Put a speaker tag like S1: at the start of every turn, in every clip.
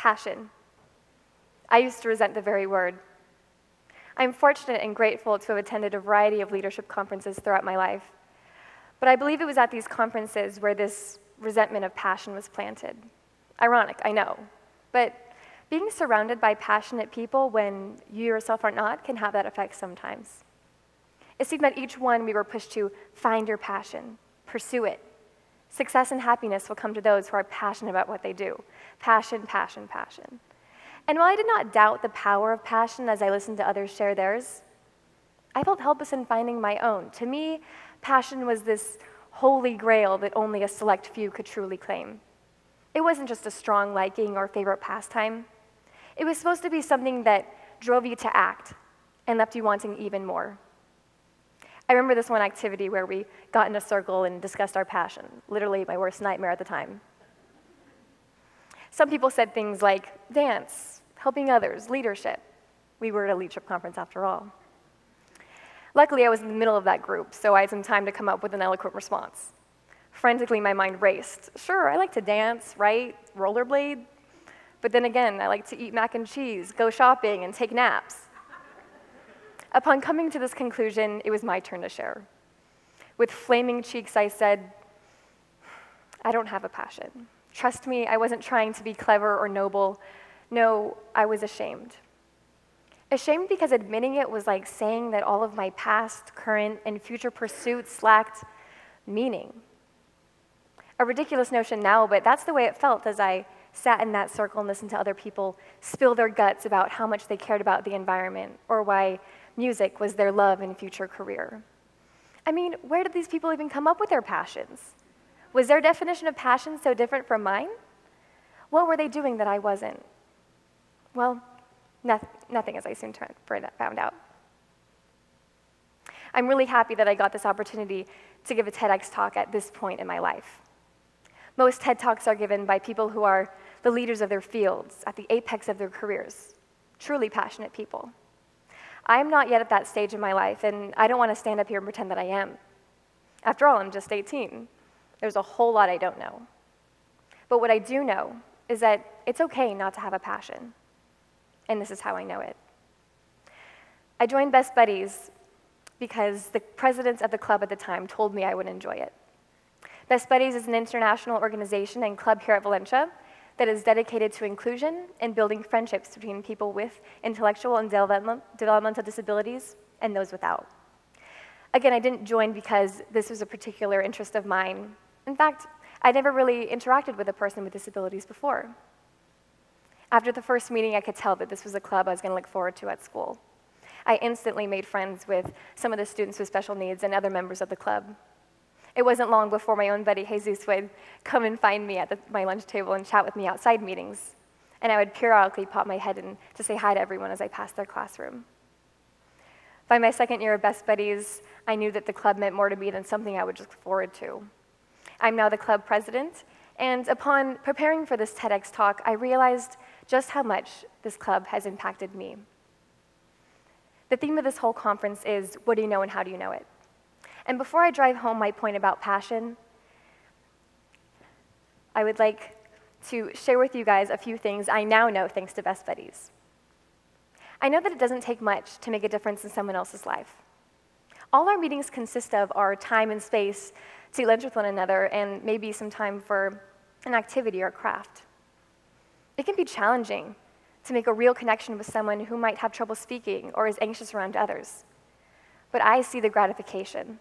S1: Passion. I used to resent the very word. I'm fortunate and grateful to have attended a variety of leadership conferences throughout my life, but I believe it was at these conferences where this resentment of passion was planted. Ironic, I know, but being surrounded by passionate people when you yourself are not can have that effect sometimes. It seemed that each one we were pushed to find your passion, pursue it. Success and happiness will come to those who are passionate about what they do. Passion, passion, passion. And while I did not doubt the power of passion as I listened to others share theirs, I felt helpless in finding my own. To me, passion was this holy grail that only a select few could truly claim. It wasn't just a strong liking or favorite pastime. It was supposed to be something that drove you to act and left you wanting even more. I remember this one activity where we got in a circle and discussed our passion, literally my worst nightmare at the time. Some people said things like dance, helping others, leadership. We were at a leadership conference after all. Luckily, I was in the middle of that group, so I had some time to come up with an eloquent response. Frantically, my mind raced. Sure, I like to dance, write, rollerblade, but then again, I like to eat mac and cheese, go shopping, and take naps. Upon coming to this conclusion, it was my turn to share. With flaming cheeks, I said, I don't have a passion. Trust me, I wasn't trying to be clever or noble. No, I was ashamed. Ashamed because admitting it was like saying that all of my past, current, and future pursuits lacked meaning. A ridiculous notion now, but that's the way it felt as I sat in that circle and listened to other people spill their guts about how much they cared about the environment or why music was their love and future career. I mean, where did these people even come up with their passions? Was their definition of passion so different from mine? What were they doing that I wasn't? Well, nothing, as I soon found out. I'm really happy that I got this opportunity to give a TEDx talk at this point in my life. Most TED Talks are given by people who are the leaders of their fields, at the apex of their careers, truly passionate people. I am not yet at that stage in my life, and I don't want to stand up here and pretend that I am. After all, I'm just 18. There's a whole lot I don't know. But what I do know is that it's okay not to have a passion, and this is how I know it. I joined Best Buddies because the presidents of the club at the time told me I would enjoy it. Best Buddies is an international organization and club here at Valencia that is dedicated to inclusion and building friendships between people with intellectual and developmental disabilities and those without. Again, I didn't join because this was a particular interest of mine. In fact, I never really interacted with a person with disabilities before. After the first meeting, I could tell that this was a club I was going to look forward to at school. I instantly made friends with some of the students with special needs and other members of the club. It wasn't long before my own buddy Jesus would come and find me at my lunch table and chat with me outside meetings, and I would periodically pop my head in to say hi to everyone as I passed their classroom. By my second year of Best Buddies, I knew that the club meant more to me than something I would just look forward to. I'm now the club president, and upon preparing for this TEDx talk, I realized just how much this club has impacted me. The theme of this whole conference is, what do you know and how do you know it? And before I drive home my point about passion, I would like to share with you guys a few things I now know thanks to Best Buddies. I know that it doesn't take much to make a difference in someone else's life. All our meetings consist of are time and space to eat lunch with one another and maybe some time for an activity or craft. It can be challenging to make a real connection with someone who might have trouble speaking or is anxious around others. But I see the gratification,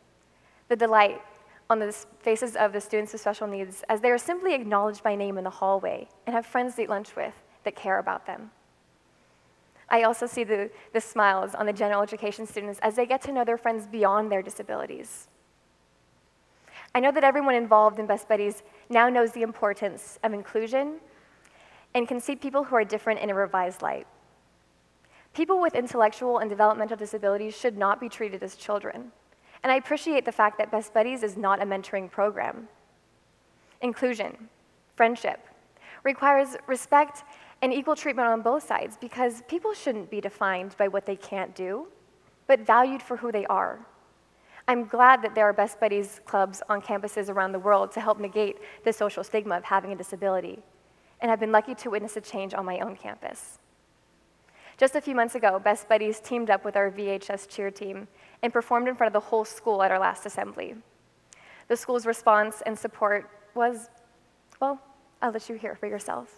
S1: the delight on the faces of the students with special needs as they are simply acknowledged by name in the hallway and have friends to eat lunch with that care about them. I also see the smiles on the general education students as they get to know their friends beyond their disabilities. I know that everyone involved in Best Buddies now knows the importance of inclusion and can see people who are different in a revised light. People with intellectual and developmental disabilities should not be treated as children. And I appreciate the fact that Best Buddies is not a mentoring program. Inclusion, friendship, requires respect and equal treatment on both sides because people shouldn't be defined by what they can't do, but valued for who they are. I'm glad that there are Best Buddies clubs on campuses around the world to help negate the social stigma of having a disability. and have been lucky to witness a change on my own campus. Just a few months ago, Best Buddies teamed up with our VHS cheer team and performed in front of the whole school at our last assembly. The school's response and support was, well, I'll let you hear for yourself.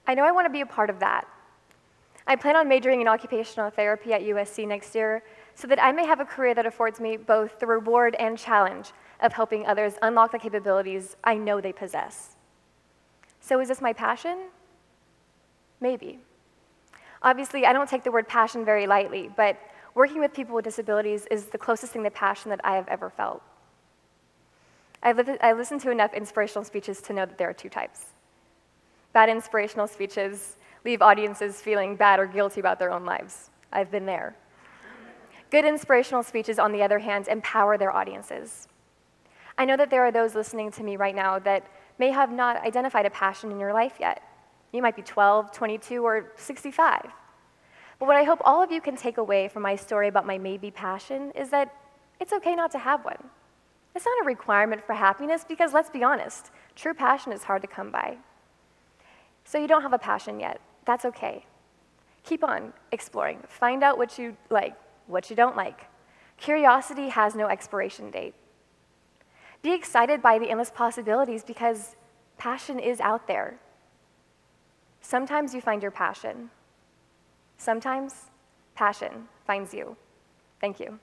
S1: I know I want to be a part of that. I plan on majoring in occupational therapy at USC next year so that I may have a career that affords me both the reward and challenge of helping others unlock the capabilities I know they possess. So is this my passion? Maybe. Obviously, I don't take the word passion very lightly, but working with people with disabilities is the closest thing to passion that I have ever felt. I listened to enough inspirational speeches to know that there are two types. Bad inspirational speeches leave audiences feeling bad or guilty about their own lives. I've been there. Good inspirational speeches, on the other hand, empower their audiences. I know that there are those listening to me right now that may have not identified a passion in your life yet. You might be 12, 22, or 65. But what I hope all of you can take away from my story about my maybe passion is that it's okay not to have one. It's not a requirement for happiness because, let's be honest, true passion is hard to come by. So you don't have a passion yet. That's okay. Keep on exploring. Find out what you like, what you don't like. Curiosity has no expiration date. Be excited by the endless possibilities because passion is out there. Sometimes you find your passion. Sometimes passion finds you. Thank you.